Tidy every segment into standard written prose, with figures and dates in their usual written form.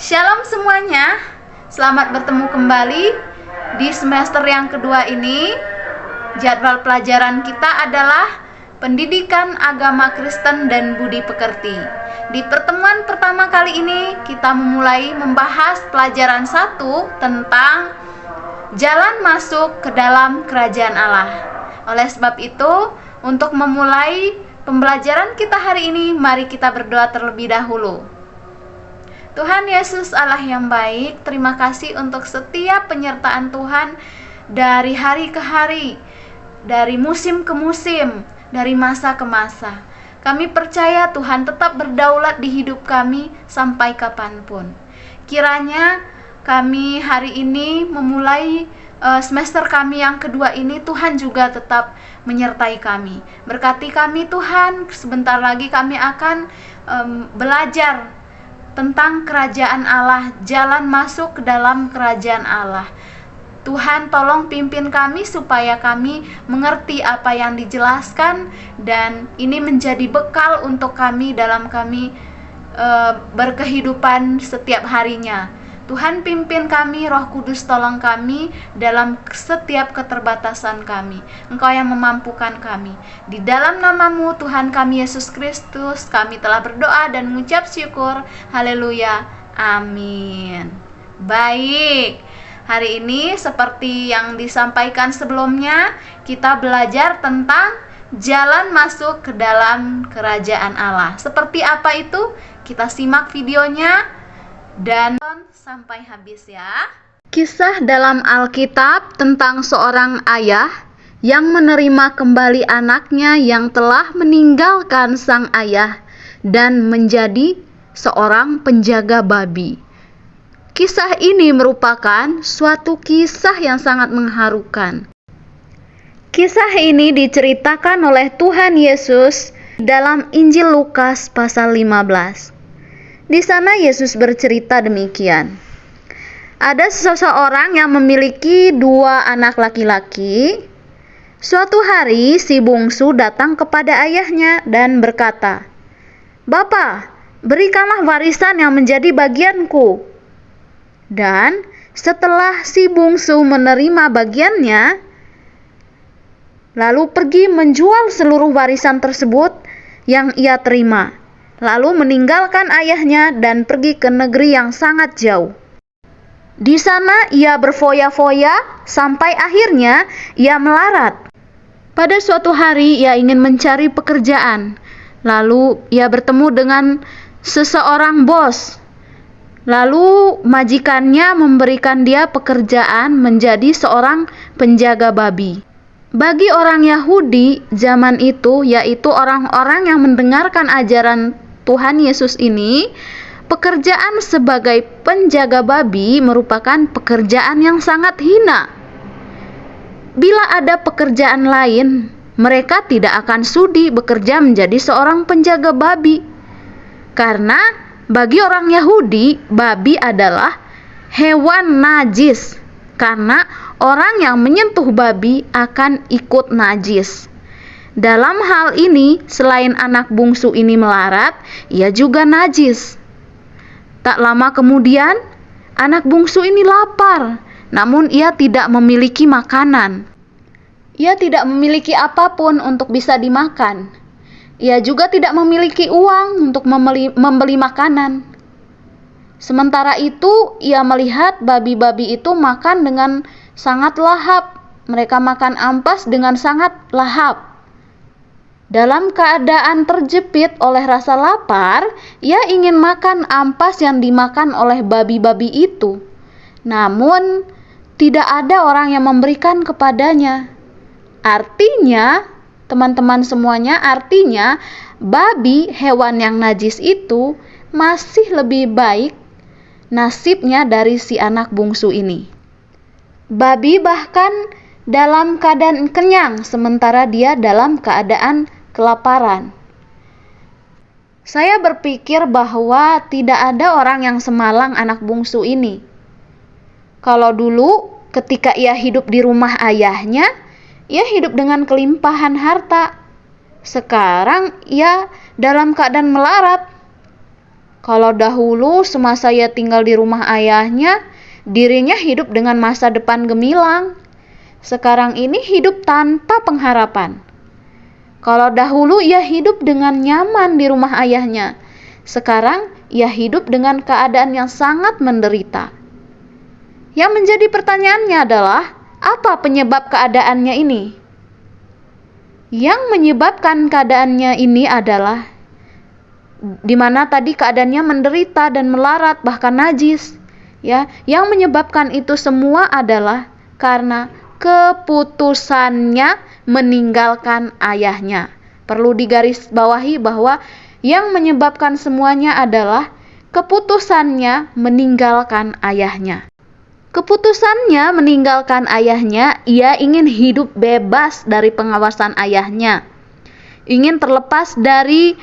Shalom semuanya, selamat bertemu kembali di semester yang kedua ini. Jadwal pelajaran kita adalah Pendidikan Agama Kristen dan Budi Pekerti. Di pertemuan pertama kali ini kita memulai membahas pelajaran 1 tentang jalan masuk ke dalam kerajaan Allah. Oleh sebab itu, untuk memulai pembelajaran kita hari ini, mari kita berdoa terlebih dahulu. Tuhan Yesus Allah yang baik, terima kasih untuk setiap penyertaan Tuhan dari hari ke hari, dari musim ke musim, dari masa ke masa. Kami percaya Tuhan tetap berdaulat di hidup kami sampai kapanpun. Kiranya kami hari ini memulai semester kami yang kedua ini, Tuhan juga tetap menyertai kami. Berkati kami Tuhan, sebentar lagi kami akan belajar tentang kerajaan Allah, jalan masuk ke dalam kerajaan Allah. Tuhan tolong pimpin kami supaya kami mengerti apa yang dijelaskan, dan ini menjadi bekal untuk kami dalam kami berkehidupan setiap harinya. Tuhan pimpin kami, Roh Kudus tolong kami dalam setiap keterbatasan kami. Engkau yang memampukan kami. Di dalam nama-Mu Tuhan kami Yesus Kristus, kami telah berdoa dan mengucap syukur. Haleluya. Amin. Baik. Hari ini seperti yang disampaikan sebelumnya, kita belajar tentang jalan masuk ke dalam kerajaan Allah. Seperti apa itu? Kita simak videonya dan sampai habis ya. Kisah dalam Alkitab tentang seorang ayah yang menerima kembali anaknya yang telah meninggalkan sang ayah dan menjadi seorang penjaga babi. Kisah ini merupakan suatu kisah yang sangat mengharukan. Kisah ini diceritakan oleh Tuhan Yesus dalam Injil Lukas pasal 15. Di sana Yesus bercerita demikian. Ada seseorang yang memiliki 2 anak laki-laki. Suatu hari si bungsu datang kepada ayahnya dan berkata, "Bapa, berikanlah warisan yang menjadi bagianku." Dan setelah si bungsu menerima bagiannya, lalu pergi menjual seluruh warisan tersebut yang ia terima, lalu meninggalkan ayahnya dan pergi ke negeri yang sangat jauh. Di sana ia berfoya-foya sampai akhirnya ia melarat. Pada suatu hari ia ingin mencari pekerjaan. Lalu ia bertemu dengan seseorang bos. Lalu majikannya memberikan dia pekerjaan menjadi seorang penjaga babi. Bagi orang Yahudi zaman itu, yaitu orang-orang yang mendengarkan ajaran Tuhan Yesus ini, pekerjaan sebagai penjaga babi merupakan pekerjaan yang sangat hina. Bila ada pekerjaan lain, mereka tidak akan sudi bekerja menjadi seorang penjaga babi. Karena bagi orang Yahudi, babi adalah hewan najis. Karena orang yang menyentuh babi akan ikut najis. Dalam hal ini, selain anak bungsu ini melarat, ia juga najis. Tak lama kemudian, anak bungsu ini lapar, namun ia tidak memiliki makanan. Ia tidak memiliki apapun untuk bisa dimakan. Ia juga tidak memiliki uang untuk membeli makanan. Sementara itu, ia melihat babi-babi itu makan dengan sangat lahap. Mereka makan ampas dengan sangat lahap. Dalam keadaan terjepit oleh rasa lapar, ia ingin makan ampas yang dimakan oleh babi-babi itu. Namun, tidak ada orang yang memberikan kepadanya. Artinya, teman-teman semuanya, artinya babi, hewan yang najis itu, masih lebih baik nasibnya dari si anak bungsu ini. Babi bahkan dalam keadaan kenyang, sementara dia dalam keadaan kelaparan. Saya berpikir bahwa tidak ada orang yang semalang anak bungsu ini. Kalau dulu ketika ia hidup di rumah ayahnya, ia hidup dengan kelimpahan harta. Sekarang ia dalam keadaan melarat. Kalau dahulu semasa ia tinggal di rumah ayahnya, dirinya hidup dengan masa depan gemilang. Sekarang ini hidup tanpa pengharapan. Kalau dahulu ia hidup dengan nyaman di rumah ayahnya, sekarang ia hidup dengan keadaan yang sangat menderita. Yang menjadi pertanyaannya adalah, apa penyebab keadaannya ini? Yang menyebabkan keadaannya ini adalah di mana tadi keadaannya menderita dan melarat bahkan najis. Ya, yang menyebabkan itu semua adalah karena keputusannya meninggalkan ayahnya. Perlu digarisbawahi bahwa yang menyebabkan semuanya adalah keputusannya meninggalkan ayahnya. Keputusannya meninggalkan ayahnya, ia ingin hidup bebas dari pengawasan ayahnya. Ingin terlepas dari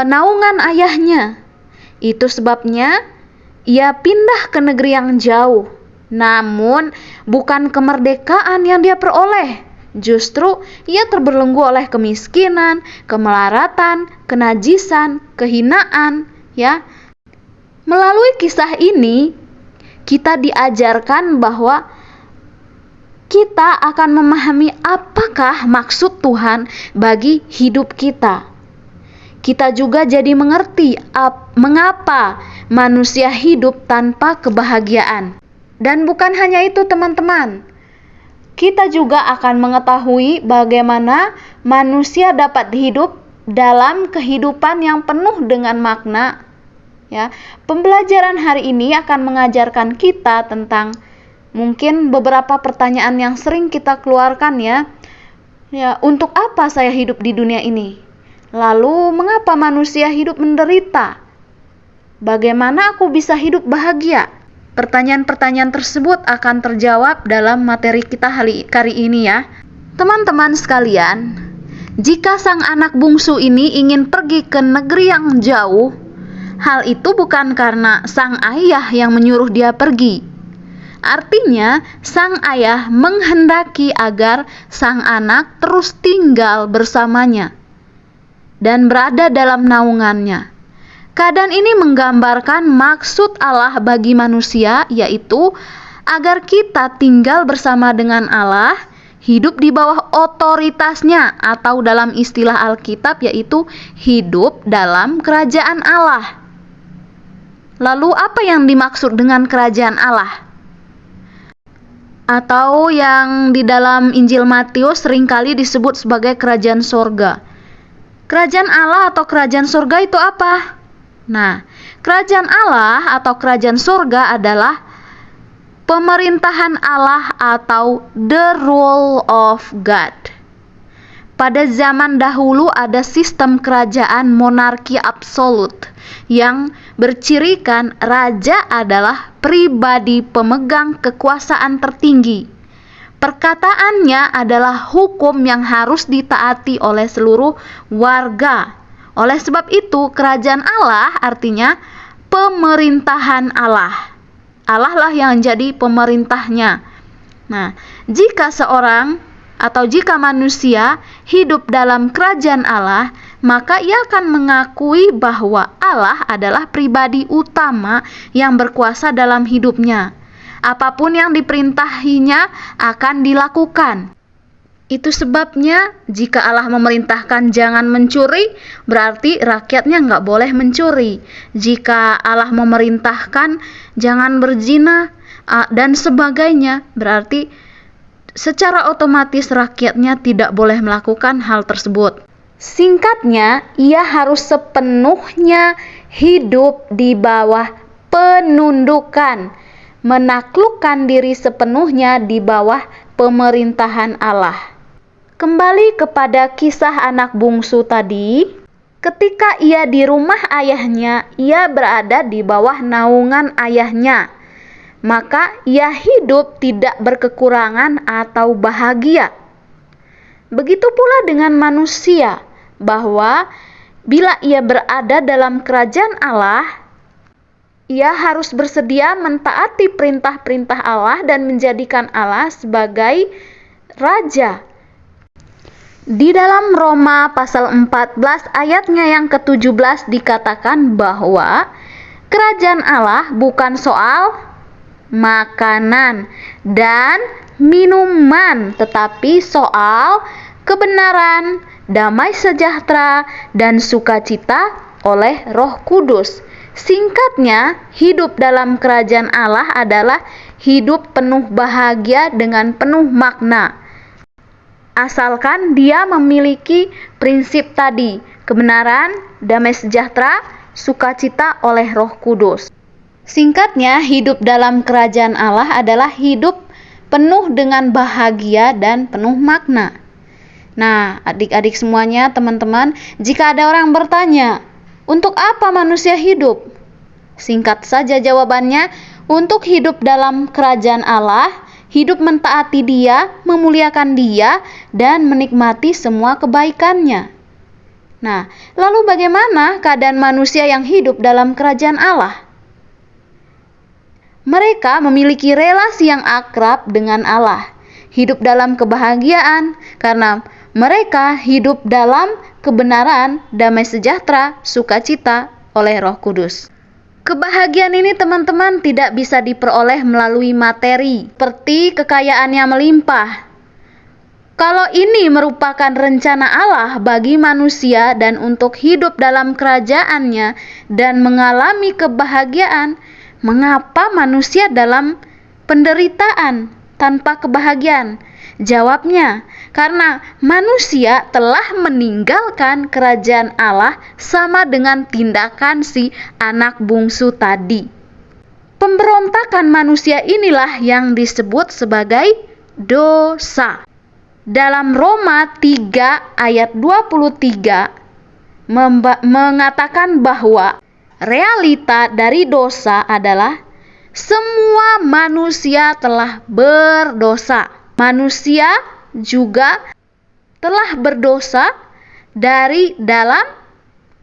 naungan ayahnya. Itu sebabnya ia pindah ke negeri yang jauh. Namun bukan kemerdekaan yang dia peroleh. Justru ia terbelenggu oleh kemiskinan, kemelaratan, kenajisan, kehinaan, ya. Melalui kisah ini kita diajarkan bahwa kita akan memahami apakah maksud Tuhan bagi hidup kita. Kita juga jadi mengerti mengapa manusia hidup tanpa kebahagiaan. Dan bukan hanya itu teman-teman, kita juga akan mengetahui bagaimana manusia dapat hidup dalam kehidupan yang penuh dengan makna. Ya, pembelajaran hari ini akan mengajarkan kita tentang mungkin beberapa pertanyaan yang sering kita keluarkan ya. Ya, untuk apa saya hidup di dunia ini? Lalu, mengapa manusia hidup menderita? Bagaimana aku bisa hidup bahagia? Pertanyaan-pertanyaan tersebut akan terjawab dalam materi kita hari ini ya. Teman-teman sekalian, jika sang anak bungsu ini ingin pergi ke negeri yang jauh, hal itu bukan karena sang ayah yang menyuruh dia pergi. Artinya, sang ayah menghendaki agar sang anak terus tinggal bersamanya dan berada dalam naungannya. Keadaan ini menggambarkan maksud Allah bagi manusia, yaitu agar kita tinggal bersama dengan Allah, hidup di bawah otoritasnya, atau dalam istilah Alkitab yaitu hidup dalam kerajaan Allah. Lalu apa yang dimaksud dengan kerajaan Allah? Atau yang di dalam Injil Matius seringkali disebut sebagai kerajaan sorga. Kerajaan Allah atau kerajaan sorga itu apa? Nah, kerajaan Allah atau kerajaan sorga adalah pemerintahan Allah atau the rule of God. Pada zaman dahulu ada sistem kerajaan monarki absolut yang bercirikan raja adalah pribadi pemegang kekuasaan tertinggi. Perkataannya adalah hukum yang harus ditaati oleh seluruh warga. Oleh sebab itu, kerajaan Allah artinya pemerintahan Allah. Allah lah yang jadi pemerintahnya. Nah, jika seorang atau jika manusia hidup dalam kerajaan Allah, maka ia akan mengakui bahwa Allah adalah pribadi utama yang berkuasa dalam hidupnya. Apapun yang diperintahinya akan dilakukan. Itu sebabnya jika Allah memerintahkan jangan mencuri, berarti rakyatnya nggak boleh mencuri. Jika Allah memerintahkan jangan berzina dan sebagainya, berarti secara otomatis rakyatnya tidak boleh melakukan hal tersebut. Singkatnya, ia harus sepenuhnya hidup di bawah penundukan, menaklukkan diri sepenuhnya di bawah pemerintahan Allah. Kembali kepada kisah anak bungsu tadi, ketika ia di rumah ayahnya, ia berada di bawah naungan ayahnya. Maka ia hidup tidak berkekurangan atau bahagia. Begitu pula dengan manusia, bahwa bila ia berada dalam kerajaan Allah, ia harus bersedia mentaati perintah-perintah Allah dan menjadikan Allah sebagai raja. Di dalam Roma pasal 14 ayatnya yang ke-17 dikatakan bahwa Kerajaan Allah bukan soal makanan dan minuman, tetapi soal kebenaran, damai sejahtera, dan sukacita oleh Roh Kudus. Singkatnya, hidup dalam kerajaan Allah adalah hidup penuh bahagia dengan penuh makna. Asalkan dia memiliki prinsip tadi, kebenaran, damai sejahtera, sukacita oleh Roh Kudus. Singkatnya, hidup dalam kerajaan Allah adalah hidup penuh dengan bahagia dan penuh makna. Nah, adik-adik semuanya, teman-teman, jika ada orang bertanya, untuk apa manusia hidup? Singkat saja jawabannya, untuk hidup dalam kerajaan Allah, hidup mentaati Dia, memuliakan Dia, dan menikmati semua kebaikannya. Nah, lalu bagaimana keadaan manusia yang hidup dalam kerajaan Allah? Mereka memiliki relasi yang akrab dengan Allah, hidup dalam kebahagiaan, karena mereka hidup dalam kebenaran, damai sejahtera, sukacita oleh Roh Kudus. Kebahagiaan ini, teman-teman, tidak bisa diperoleh melalui materi, seperti kekayaan yang melimpah. Kalau ini merupakan rencana Allah bagi manusia dan untuk hidup dalam kerajaannya dan mengalami kebahagiaan, mengapa manusia dalam penderitaan tanpa kebahagiaan? Jawabnya, karena manusia telah meninggalkan kerajaan Allah sama dengan tindakan si anak bungsu tadi. Pemberontakan manusia inilah yang disebut sebagai dosa. Dalam Roma 3 ayat 23 mengatakan bahwa realita dari dosa adalah semua manusia telah berdosa. Manusia juga telah berdosa dari dalam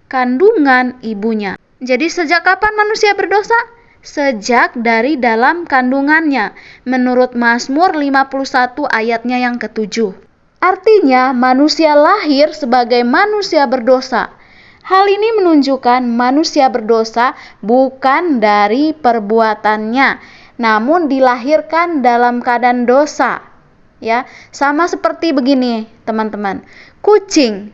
kandungan ibunya. Jadi sejak kapan manusia berdosa? Sejak dari dalam kandungannya, menurut Mazmur 51 ayatnya yang ke-7. Artinya manusia lahir sebagai manusia berdosa. Hal ini menunjukkan manusia berdosa bukan dari perbuatannya, namun dilahirkan dalam keadaan dosa. Ya, sama seperti begini, teman-teman. Kucing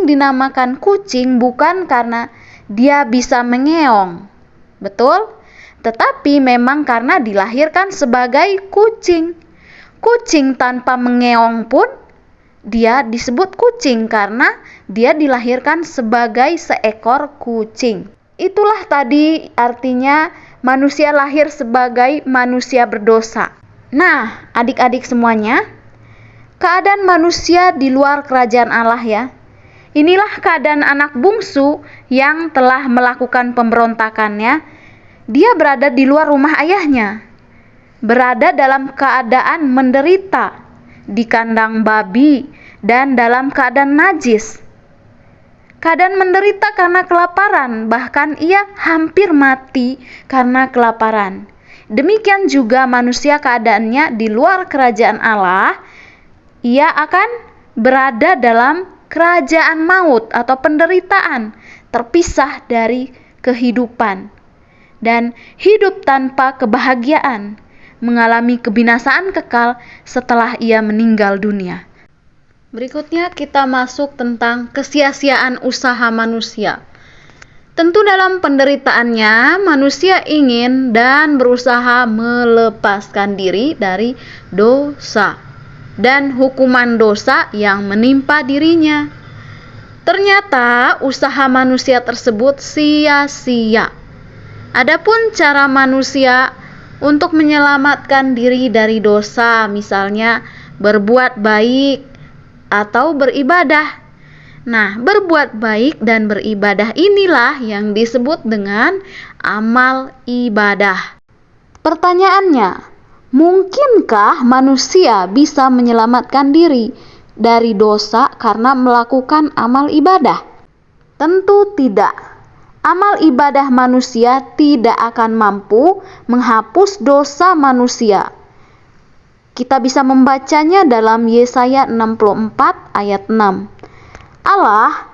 dinamakan kucing bukan karena dia bisa mengeong, betul? Tetapi memang karena dilahirkan sebagai kucing. Kucing tanpa mengeong pun dia disebut kucing karena dia dilahirkan sebagai seekor kucing. Itulah tadi artinya manusia lahir sebagai manusia berdosa. Nah, adik-adik semuanya, keadaan manusia di luar kerajaan Allah ya. Inilah keadaan anak bungsu yang telah melakukan pemberontakannya. Dia berada di luar rumah ayahnya, berada dalam keadaan menderita, di kandang babi, dan dalam keadaan najis. Keadaan menderita karena kelaparan, bahkan ia hampir mati karena kelaparan. Demikian juga manusia keadaannya di luar kerajaan Allah, ia akan berada dalam kerajaan maut atau penderitaan, terpisah dari kehidupan, dan hidup tanpa kebahagiaan, mengalami kebinasaan kekal setelah ia meninggal dunia. Berikutnya kita masuk tentang kesia-siaan usaha manusia. Tentu dalam penderitaannya, manusia ingin dan berusaha melepaskan diri dari dosa dan hukuman dosa yang menimpa dirinya. Ternyata usaha manusia tersebut sia-sia. Adapun cara manusia untuk menyelamatkan diri dari dosa, misalnya berbuat baik atau beribadah. Nah, berbuat baik dan beribadah inilah yang disebut dengan amal ibadah. Pertanyaannya, mungkinkah manusia bisa menyelamatkan diri dari dosa karena melakukan amal ibadah? Tentu tidak. Amal ibadah manusia tidak akan mampu menghapus dosa manusia. Kita bisa membacanya dalam Yesaya 64 ayat 6. Allah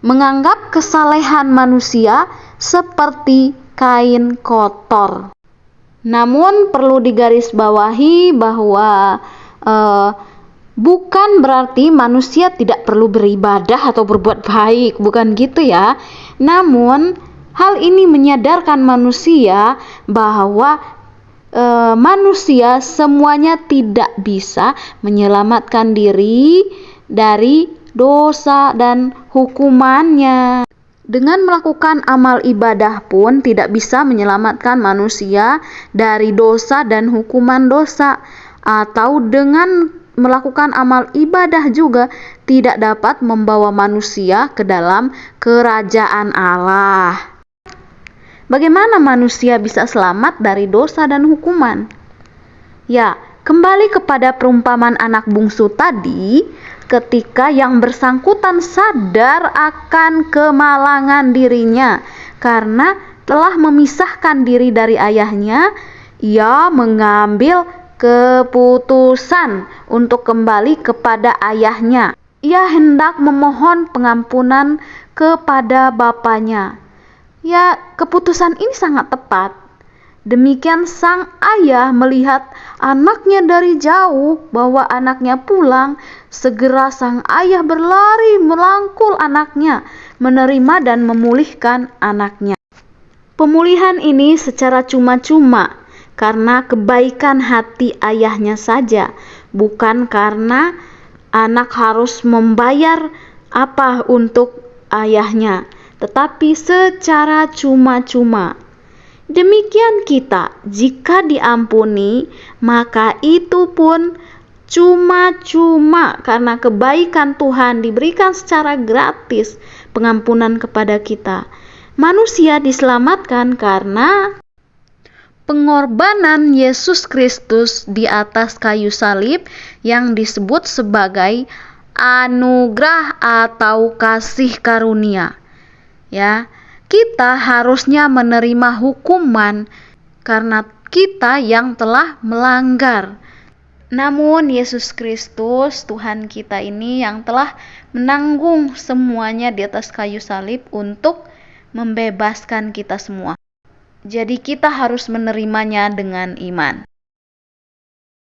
menganggap kesalehan manusia seperti kain kotor. Namun perlu digarisbawahi bahwa bukan berarti manusia tidak perlu beribadah atau berbuat baik, bukan gitu ya. Namun hal ini menyadarkan manusia bahwa manusia semuanya tidak bisa menyelamatkan diri dari dosa dan hukumannya. Dengan melakukan amal ibadah pun tidak bisa menyelamatkan manusia dari dosa dan hukuman dosa. Atau dengan melakukan amal ibadah juga tidak dapat membawa manusia ke dalam kerajaan Allah. Bagaimana manusia bisa selamat dari dosa dan hukuman? Ya, kembali kepada perumpamaan anak bungsu tadi, ketika yang bersangkutan sadar akan kemalangan dirinya karena telah memisahkan diri dari ayahnya, ia mengambil keputusan untuk kembali kepada ayahnya. Ia hendak memohon pengampunan kepada bapaknya. Ya, keputusan ini sangat tepat. Demikian sang ayah melihat anaknya dari jauh, bawa anaknya pulang. Segera sang ayah berlari merangkul anaknya, menerima dan memulihkan anaknya. Pemulihan ini secara cuma-cuma karena kebaikan hati ayahnya saja, bukan karena anak harus membayar apa untuk ayahnya, tetapi secara cuma-cuma. Demikian kita, jika diampuni, maka itu pun cuma-cuma karena kebaikan Tuhan diberikan secara gratis pengampunan kepada kita. Manusia diselamatkan karena pengorbanan Yesus Kristus di atas kayu salib yang disebut sebagai anugerah atau kasih karunia. Ya, kita harusnya menerima hukuman karena kita yang telah melanggar. Namun Yesus Kristus, Tuhan kita ini yang telah menanggung semuanya di atas kayu salib untuk membebaskan kita semua. Jadi kita harus menerimanya dengan iman.